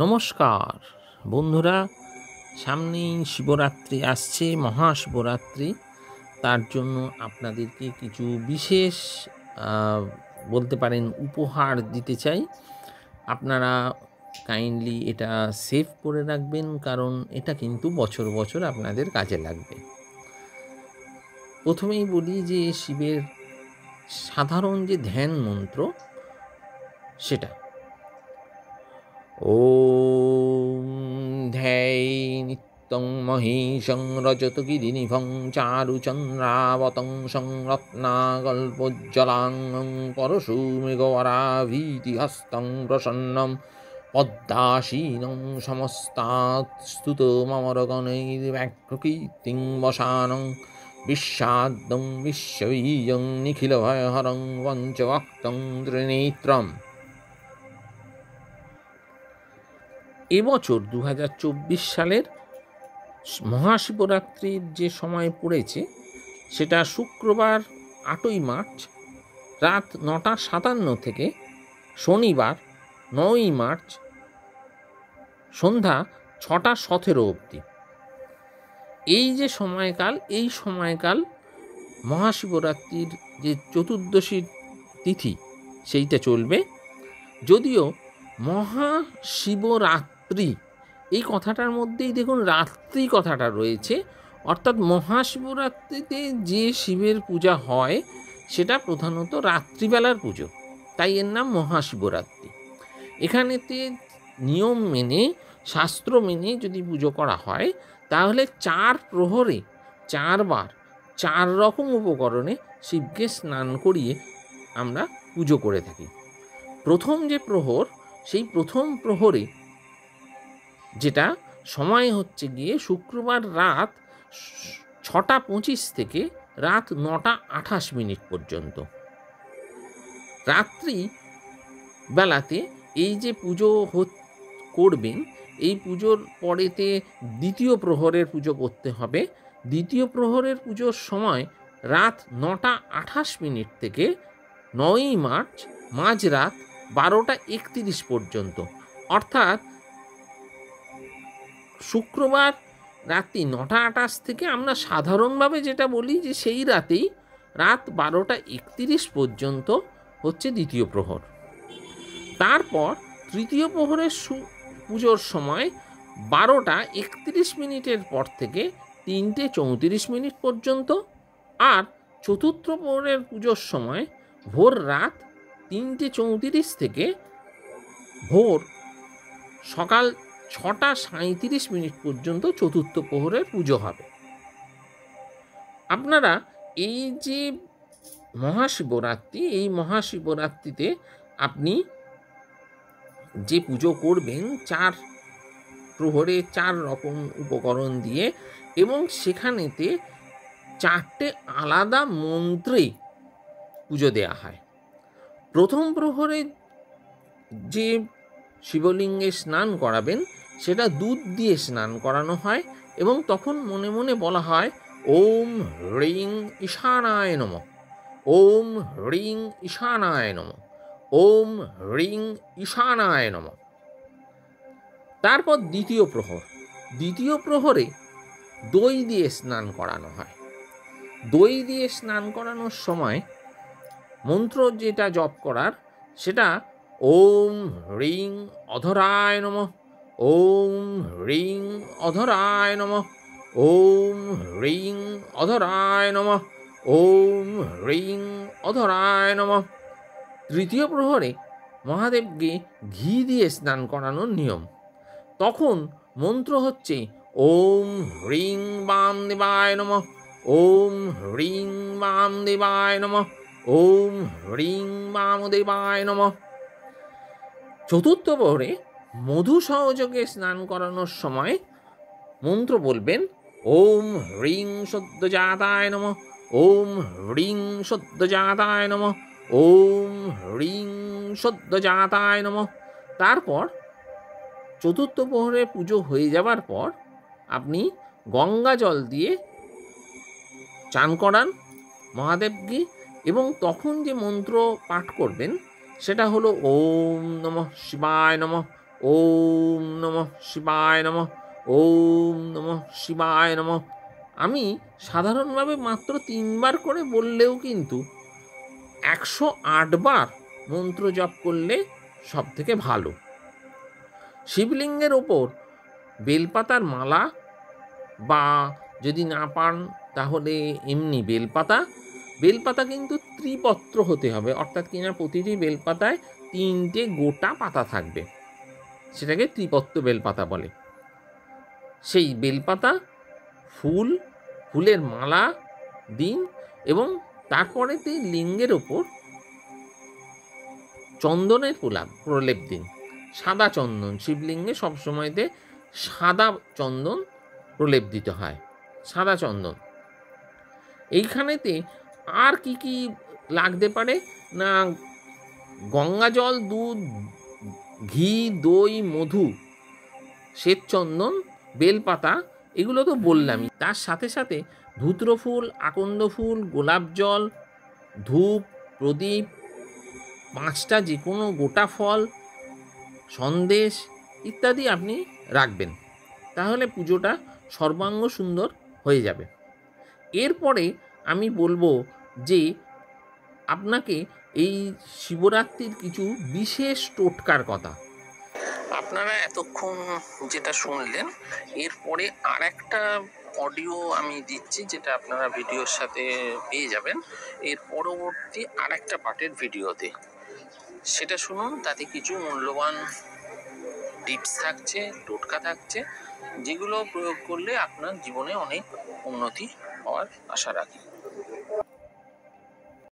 নমস্কার বন্ধুরা, সামনেই শিবরাত্রি আসছে, মহাশিবরাত্রি। তার জন্য আপনাদেরকে কিছু বিশেষ বলতে পারেন উপহার দিতে চাই। আপনারা কাইন্ডলি এটা সেভ করে রাখবেন, কারণ এটা কিন্তু বছর বছর আপনাদের কাজে লাগবে। প্রথমেই বলি যে শিবের সাধারণ যে ধ্যান মন্ত্র, সেটা ওম ধ্যায় নিত্যং মহেশং রজতগিরিনিভং চারুচন্দ্রাবতংসং রত্নাকল্পোজ্জ্বলাঙ্গং পরশুমৃগবরাভীতিহস্तं প্রসন্नं পদ্মাসীनं সমস্তাৎ স্তুতমমরগণৈর্ব্যাঘ্রকীর্তিং वशानं বিস্বাদ্যং বিশ্ববীজং নিখিলভয়হরং পঞ্চভক্तं ত্রিনেত্রম। এবছর 2024 সালের মহাশিবরাত্রির যে সময় পড়েছে, সেটা শুক্রবার 8ই মার্চ রাত 9:57 থেকে শনিবার 9ই মার্চ সন্ধ্যা 6:17 অবধি। এই যে সময়কাল, এই সময়কাল মহাশিবরাত্রির যে চতুর্দশী তিথি সেইটা চলবে। যদিও মহাশিবরাত্রি এই কথাটার মধ্যেই দেখুন রাত্রি কথাটা রয়েছে, অর্থাৎ মহাশিবরাত্রিতে যে শিবের পূজা হয় সেটা প্রধানত রাত্রিবেলার পুজো, তাই এর নাম মহাশিবরাত্রি। এখানেতে নিয়ম মেনে, শাস্ত্র মেনে যদি পুজো করা হয়, তাহলে 4 প্রহরে 4 বার 4 রকম উপকরণে শিবকে স্নান করিয়ে আমরা পুজো করে থাকি। প্রথম যে প্রহর, সেই প্রথম প্রহরে যেটা সময় হচ্ছে গিয়ে শুক্রবার রাত 6:25 থেকে রাত 9:28 পর্যন্ত। রাত্রি বেলাতে এই যে পুজো করবেন, এই পুজোর পরেতে দ্বিতীয় প্রহরের পুজো করতে হবে। দ্বিতীয় প্রহরের পুজোর সময় রাত 9:28 থেকে 9ই মার্চ মাঝরাত 12:31 পর্যন্ত। অর্থাৎ শুক্রবার রাত্রি 9:28 থেকে আমরা সাধারণভাবে যেটা বলি যে সেই রাতেই রাত 12:31 পর্যন্ত হচ্ছে দ্বিতীয় প্রহর। তারপর তৃতীয় প্রহরের পুজোর সময় 12:31 পর থেকে 3:34 পর্যন্ত। আর চতুর্থ প্রহরের পুজোর সময় ভোর রাত 3:34 থেকে ভোর সকাল 6:37 পর্যন্ত চতুর্থ প্রহরের পুজো হবে। আপনারা এই যে মহাশিবরাত্রি, এই মহাশিবরাত্রিতে আপনি যে পুজো করবেন 4 প্রহরে 4 রকম উপকরণ দিয়ে, এবং সেখানেতে 4টে আলাদা মন্ত্রে পুজো দেয়া হয়। প্রথম প্রহরে যে শিবলিঙ্গে স্নান করাবেন, সেটা দুধ দিয়ে স্নান করানো হয়, এবং তখন মনে মনে বলা হয় ওম হ্রিং ঈশানায় নমঃ, ওম হ্রিং ঈশানায় নমঃ, ওম হ্রিং ঈশানায় নমঃ। তারপর দ্বিতীয় প্রহরে দই দিয়ে স্নান করানো হয়। দই দিয়ে স্নান করানোর সময় মন্ত্র যেটা জপ করার, সেটা ওম হ্রিং অধরায় নমঃ, ওম হ্রিং অধরায় নমঃ, ওম হ্রিং অধরায় নমঃ, ওম হ্রিং অধরায় নমঃ। তৃতীয় প্রহরে মহাদেবকে ঘি দিয়ে স্নান করানোর নিয়ম। তখন মন্ত্র হচ্ছে ওম হ্রিং বামদেবায় নমঃ, ওম হ্রিং বামদেবায় নমঃ, ওম হ্রিং বামদেবায় নমঃ। চতুর্থ প্রহরে মধু সহযোগে স্নান করানোর সময় মন্ত্র বলবেন ওম হ্রিং সদ্যজাতায় নমঃ, ওম হ্রিং সদ্যজাতায় নমঃ, ওম হ্রিং সদ্যজাতায় নমঃ। তারপর চতুর্থ প্রহরে পুজো হয়ে যাবার পর আপনি গঙ্গা জল দিয়ে চান করান মহাদেবকে, এবং তখন যে মন্ত্র পাঠ করবেন সেটা হলো ওম নমঃ শিবায় নমঃ, ওম নমঃ শিবায় নমঃ, ওম নমঃ শিবায় নমঃ। আমি সাধারণভাবে মাত্র 3 বার করে বললেও কিন্তু 108 বার মন্ত্র জপ করলে সব থেকে ভালো। শিবলিঙ্গের ওপর বেলপাতার মালা, বা যদি না পান তাহলে এমনি বেলপাতা। বেলপাতা কিন্তু ত্রিপত্র হতে হবে, অর্থাৎ কিনা প্রতিটি বেলপাতায় 3টে গোটা পাতা থাকবে, সেটাকে ত্রিপত্র বেলপাতা বলে। সেই বেলপাতা, ফুল, ফুলের মালা দিন এবং তারপরেতে লিঙ্গের ওপর চন্দনের প্রলেপ দিন। সাদা চন্দন, শিবলিঙ্গে সবসময়তে সাদা চন্দন প্রলেপ দিতে হয়, সাদা চন্দন। এইখানেতে আর কি কি লাগতে পারে না, গঙ্গা জল, দুধ, ঘি, দই, মধু, শ্বেতচন্দন, বেলপাতা, এগুলো তো বললামই। তার সাথে সাথে ধুত্র ফুল, আকন্দ ফুল, গোলাপ জল, ধূপ, প্রদীপ, 5টা যে কোনো গোটা ফল, সন্দেশ ইত্যাদি আপনি রাখবেন। তাহলে পুজোটা সর্বাঙ্গ সুন্দর হয়ে যাবে। এরপরে আমি বলবো যে আপনাকে এই শিবরাত্রির কিছু বিশেষ টোটকার কথা। আপনারা এতক্ষণ যেটা শুনলেন, এরপরে আর একটা অডিও আমি দিচ্ছি, যেটা আপনারা ভিডিওর সাথে পেয়ে যাবেন এর পরবর্তী আর একটা পার্টের ভিডিওতে। সেটা শুনুন, তাতে কিছু মূল্যবান টিপস থাকছে, টোটকা থাকছে, যেগুলো প্রয়োগ করলে আপনার জীবনে অনেক উন্নতি হওয়ার আশা রাখি।